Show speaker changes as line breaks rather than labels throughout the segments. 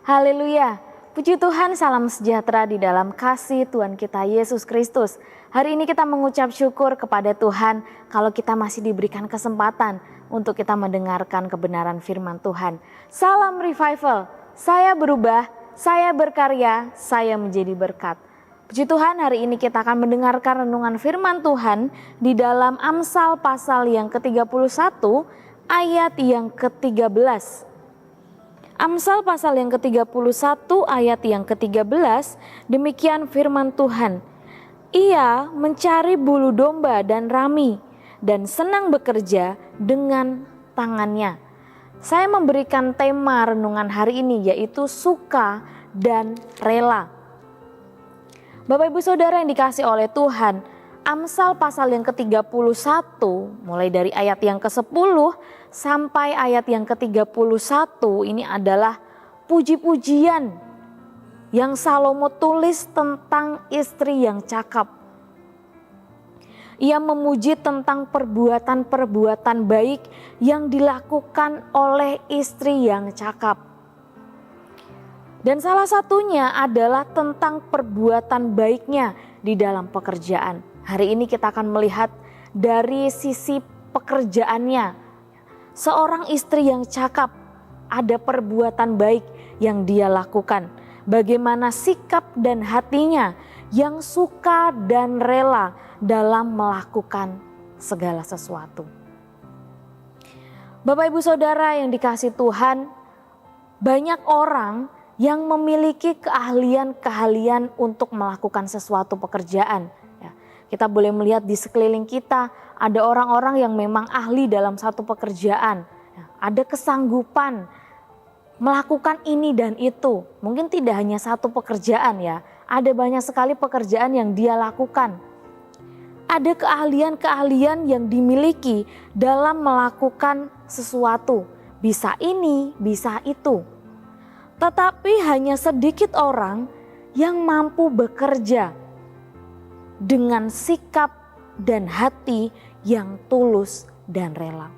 Haleluya, puji Tuhan, salam sejahtera di dalam kasih Tuhan kita Yesus Kristus. Hari ini kita mengucap syukur kepada Tuhan kalau kita masih diberikan kesempatan untuk kita mendengarkan kebenaran firman Tuhan. Salam revival, saya berubah, saya berkarya, saya menjadi berkat. Puji Tuhan, hari ini kita akan mendengarkan renungan firman Tuhan di dalam Amsal pasal yang ke-31 ayat yang ke-13. Amsal pasal yang ke-31 ayat yang ke-13, demikian firman Tuhan. Ia mencari bulu domba dan rami dan senang bekerja dengan tangannya. Saya memberikan tema renungan hari ini yaitu suka dan rela. Bapak Ibu Saudara yang dikasihi oleh Tuhan, Amsal pasal yang ke-31 mulai dari ayat yang ke-10 sampai ayat yang ke-31 ini adalah puji-pujian yang Salomo tulis tentang istri yang cakap. Ia memuji tentang perbuatan-perbuatan baik yang dilakukan oleh istri yang cakap. Dan salah satunya adalah tentang perbuatan baiknya di dalam pekerjaan. Hari ini kita akan melihat dari sisi pekerjaannya. Seorang istri yang cakap, ada perbuatan baik yang dia lakukan. Bagaimana sikap dan hatinya yang suka dan rela dalam melakukan segala sesuatu. Bapak Ibu Saudara yang dikasihi Tuhan, banyak orang yang memiliki keahlian-keahlian untuk melakukan sesuatu pekerjaan. Kita boleh melihat di sekeliling kita ada orang-orang yang memang ahli dalam satu pekerjaan. Ada kesanggupan melakukan ini dan itu. Mungkin tidak hanya satu pekerjaan ya. Ada banyak sekali pekerjaan yang dia lakukan. Ada keahlian-keahlian yang dimiliki dalam melakukan sesuatu. Bisa ini, bisa itu. Tetapi hanya sedikit orang yang mampu bekerja dengan sikap dan hati yang tulus dan rela.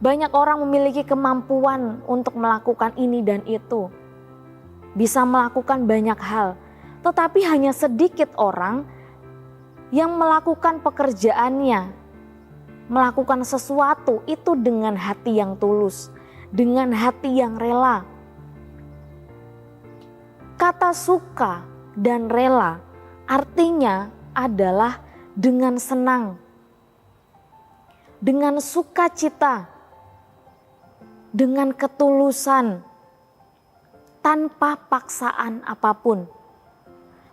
Banyak orang memiliki kemampuan untuk melakukan ini dan itu. Bisa melakukan banyak hal, tetapi hanya sedikit orang yang melakukan pekerjaannya, melakukan sesuatu itu dengan hati yang tulus, dengan hati yang rela. Kata suka dan rela artinya adalah dengan senang, dengan sukacita, dengan ketulusan, tanpa paksaan apapun,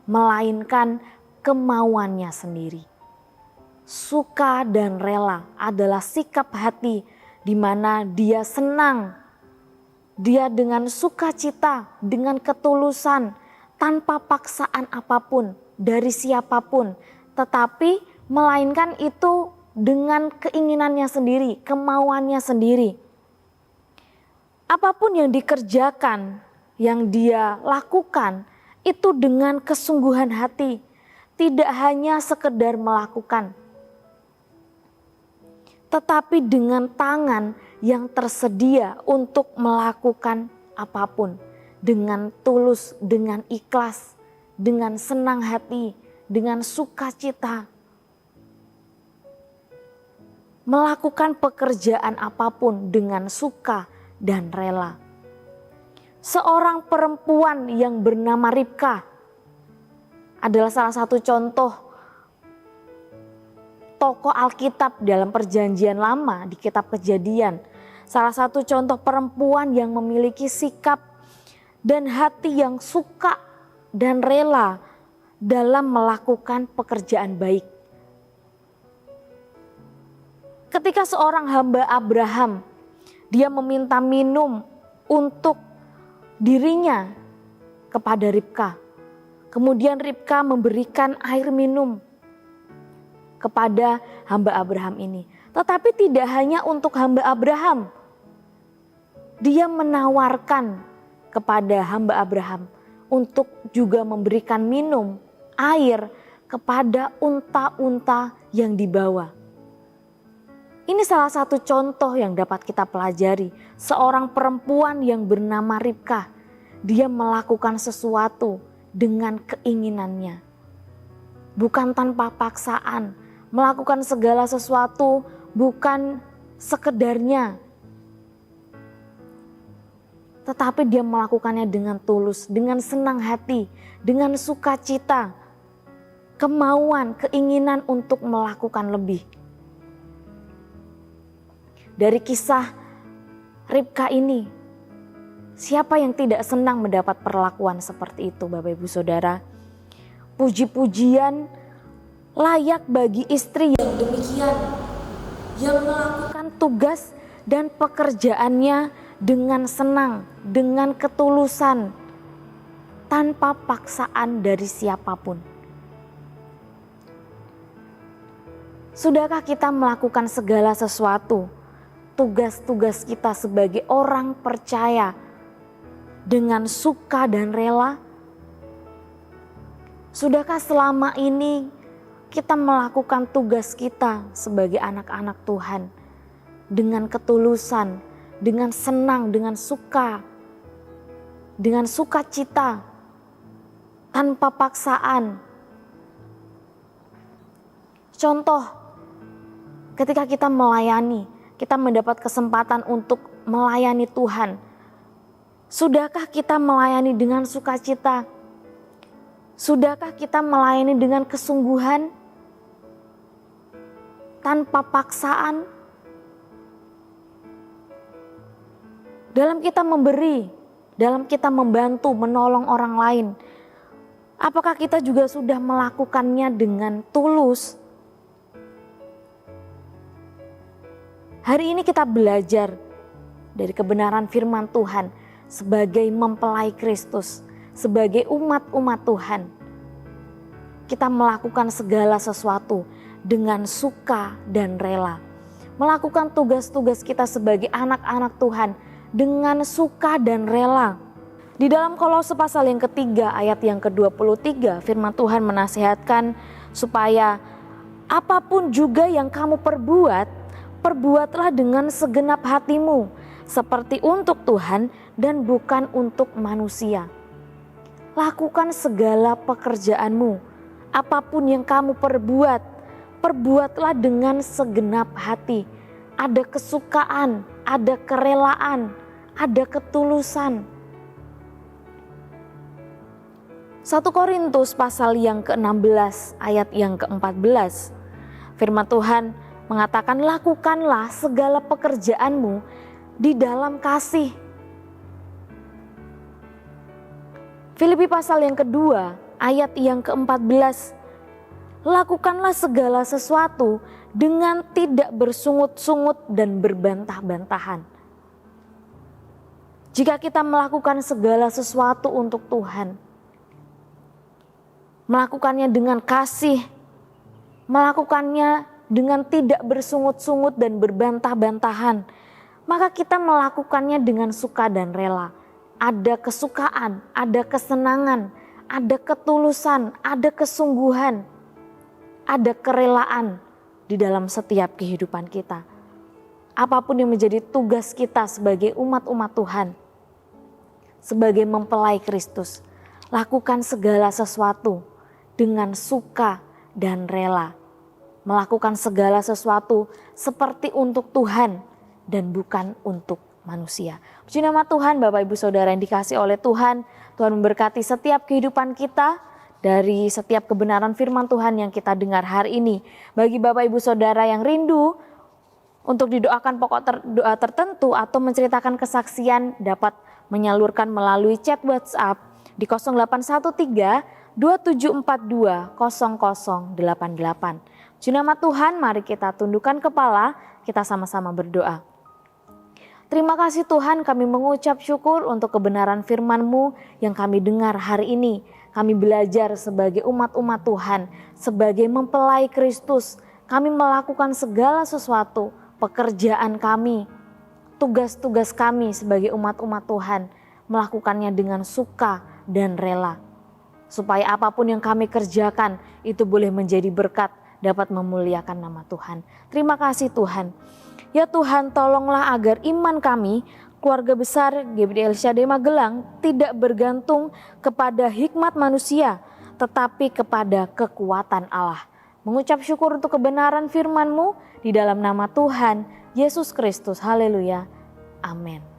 melainkan kemauannya sendiri. Suka dan rela adalah sikap hati di mana dia senang, dia dengan sukacita, dengan ketulusan, tanpa paksaan apapun dari siapapun, tetapi melainkan itu dengan keinginannya sendiri, kemauannya sendiri. Apapun yang dikerjakan, yang dia lakukan, itu dengan kesungguhan hati, tidak hanya sekedar melakukan, tetapi dengan tangan yang tersedia untuk melakukan apapun, dengan tulus, dengan ikhlas, dengan senang hati, dengan sukacita. Melakukan pekerjaan apapun dengan suka dan rela. Seorang perempuan yang bernama Ribka adalah salah satu contoh tokoh Alkitab dalam Perjanjian Lama di kitab Kejadian. Salah satu contoh perempuan yang memiliki sikap dan hati yang suka dan rela dalam melakukan pekerjaan baik. Ketika seorang hamba Abraham, dia meminta minum untuk dirinya kepada Ribka. Kemudian Ribka memberikan air minum kepada hamba Abraham ini. Tetapi tidak hanya untuk hamba Abraham. Dia menawarkan kepada hamba Abraham untuk juga memberikan minum air kepada unta-unta yang dibawa. Ini salah satu contoh yang dapat kita pelajari. Seorang perempuan yang bernama Ribkah, dia melakukan sesuatu dengan keinginannya. Bukan tanpa paksaan, melakukan segala sesuatu bukan sekedarnya. Tetapi dia melakukannya dengan tulus, dengan senang hati, dengan sukacita, kemauan, keinginan untuk melakukan lebih. Dari kisah Ribkah ini, siapa yang tidak senang mendapat perlakuan seperti itu, Bapak Ibu Saudara? Puji-pujian layak bagi istri yang demikian, yang melakukan tugas dan pekerjaannya dengan senang, dengan ketulusan, tanpa paksaan dari siapapun. Sudahkah kita melakukan segala sesuatu, tugas-tugas kita sebagai orang percaya dengan suka dan rela? Sudahkah selama ini kita melakukan tugas kita sebagai anak-anak Tuhan dengan ketulusan, dengan senang, dengan sukacita, tanpa paksaan? Contoh, ketika kita melayani, kita mendapat kesempatan untuk melayani Tuhan. Sudahkah kita melayani dengan sukacita? Sudahkah kita melayani dengan kesungguhan, tanpa paksaan? Dalam kita memberi, dalam kita membantu, menolong orang lain, apakah kita juga sudah melakukannya dengan tulus? Hari ini kita belajar dari kebenaran firman Tuhan sebagai mempelai Kristus, sebagai umat-umat Tuhan. Kita melakukan segala sesuatu dengan suka dan rela. Melakukan tugas-tugas kita sebagai anak-anak Tuhan dengan suka dan rela. Di dalam Kolose pasal yang ketiga ayat yang ke-23, firman Tuhan menasihatkan supaya apapun juga yang kamu perbuat, perbuatlah dengan segenap hatimu, seperti untuk Tuhan dan bukan untuk manusia. Lakukan segala pekerjaanmu, apapun yang kamu perbuat, perbuatlah dengan segenap hati. Ada kesukaan, ada kerelaan, ada ketulusan. 1 Korintus pasal yang ke-16 ayat yang ke-14. Firman Tuhan mengatakan, lakukanlah segala pekerjaanmu di dalam kasih. Filipi pasal yang kedua ayat yang ke-14. Lakukanlah segala sesuatu dengan tidak bersungut-sungut dan berbantah-bantahan. Jika kita melakukan segala sesuatu untuk Tuhan, melakukannya dengan kasih, melakukannya dengan tidak bersungut-sungut dan berbantah-bantahan, maka kita melakukannya dengan suka dan rela. Ada kesukaan, ada kesenangan, ada ketulusan, ada kesungguhan, ada kerelaan di dalam setiap kehidupan kita. Apapun yang menjadi tugas kita sebagai umat-umat Tuhan, sebagai mempelai Kristus, lakukan segala sesuatu dengan suka dan rela. Melakukan segala sesuatu seperti untuk Tuhan dan bukan untuk manusia. Puji nama Tuhan, Bapak Ibu Saudara yang dikasihi oleh Tuhan. Tuhan memberkati setiap kehidupan kita dari setiap kebenaran firman Tuhan yang kita dengar hari ini. Bagi Bapak Ibu Saudara yang rindu untuk didoakan pokok doa tertentu atau menceritakan kesaksian, dapat menyalurkan melalui chat WhatsApp di 0813 2742 0088. Puji nama Tuhan, mari kita tundukkan kepala, kita sama-sama berdoa. Terima kasih Tuhan, kami mengucap syukur untuk kebenaran firman-Mu yang kami dengar hari ini. Kami belajar sebagai umat-umat Tuhan, sebagai mempelai Kristus. Kami melakukan segala sesuatu, pekerjaan kami, tugas-tugas kami sebagai umat-umat Tuhan, melakukannya dengan suka dan rela. Supaya apapun yang kami kerjakan itu boleh menjadi berkat, dapat memuliakan nama Tuhan. Terima kasih Tuhan. Ya Tuhan, tolonglah agar iman kami, keluarga besar GBD El Shaddai Magelang, tidak bergantung kepada hikmat manusia, tetapi kepada kekuatan Allah. Mengucap syukur untuk kebenaran firman-Mu di dalam nama Tuhan Yesus Kristus. Haleluya. Amin.